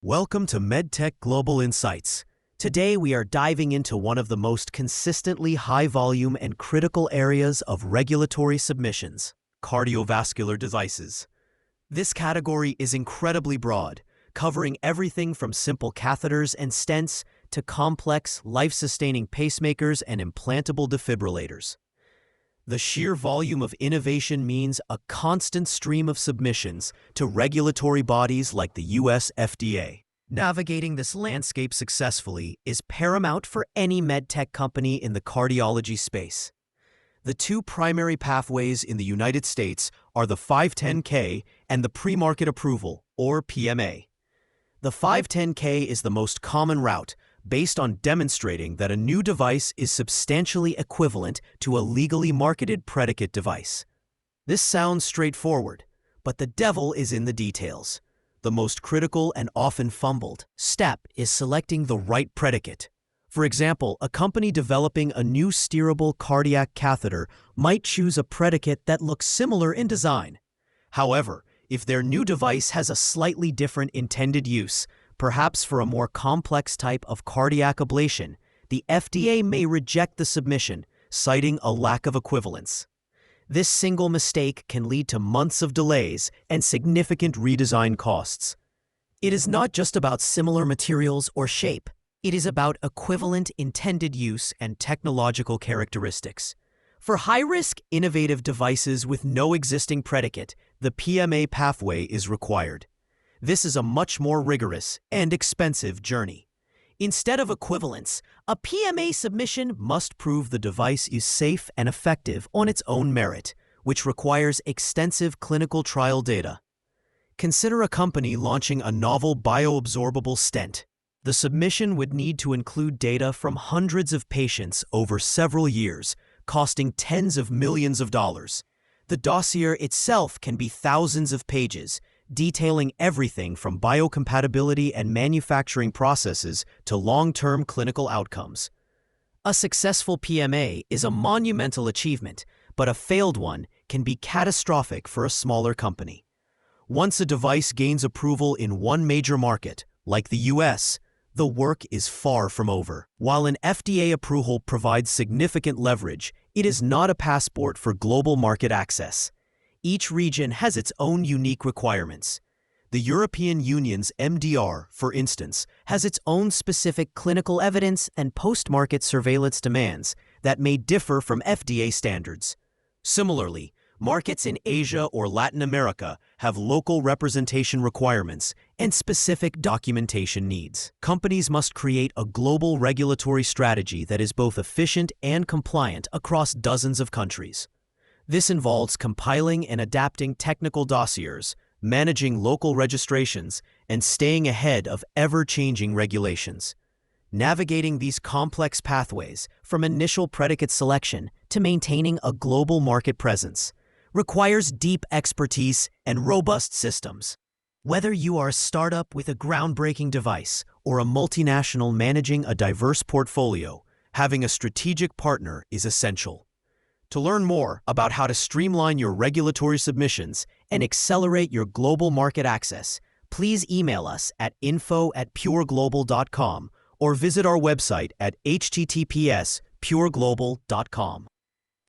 Welcome to MedTech Global Insights. Today we are diving into one of the most consistently high-volume and critical areas of regulatory submissions: cardiovascular devices. This category is incredibly broad, covering everything from simple catheters and stents to complex, life-sustaining pacemakers and implantable defibrillators. The sheer volume of innovation means a constant stream of submissions to regulatory bodies like the US FDA. Navigating this landscape successfully is paramount for any medtech company in the cardiology space. The two primary pathways in the United States are the 510(k) and the Premarket Approval, or PMA. The 510(k) is the most common route, based on demonstrating that a new device is substantially equivalent to a legally marketed predicate device. This sounds straightforward, but the devil is in the details. The most critical and often fumbled step is selecting the right predicate. For example, a company developing a new steerable cardiac catheter might choose a predicate that looks similar in design. However, if their new device has a slightly different intended use, perhaps for a more complex type of cardiac ablation, the FDA may reject the submission, citing a lack of equivalence. This single mistake can lead to months of delays and significant redesign costs. It is not just about similar materials or shape. It is about equivalent intended use and technological characteristics. For high-risk, innovative devices with no existing predicate, the PMA pathway is required. This is a much more rigorous and expensive journey. Instead of equivalence, a PMA submission must prove the device is safe and effective on its own merit, which requires extensive clinical trial data. Consider a company launching a novel bioabsorbable stent. The submission would need to include data from hundreds of patients over several years, costing tens of millions of dollars. The dossier itself can be thousands of pages, detailing everything from biocompatibility and manufacturing processes to long-term clinical outcomes. A successful PMA is a monumental achievement, but a failed one can be catastrophic for a smaller company. Once a device gains approval in one major market, like the US, the work is far from over. While an FDA approval provides significant leverage, it is not a passport for global market access. Each region has its own unique requirements. The European Union's MDR, for instance, has its own specific clinical evidence and post-market surveillance demands that may differ from FDA standards. Similarly, markets in Asia or Latin America have local representation requirements and specific documentation needs. Companies must create a global regulatory strategy that is both efficient and compliant across dozens of countries. This involves compiling and adapting technical dossiers, managing local registrations, and staying ahead of ever-changing regulations. Navigating these complex pathways, from initial predicate selection to maintaining a global market presence, requires deep expertise and robust systems. Whether you are a startup with a groundbreaking device or a multinational managing a diverse portfolio, having a strategic partner is essential. To learn more about how to streamline your regulatory submissions and accelerate your global market access, please email us at info@pureglobal.com or visit our website at https://pureglobal.com.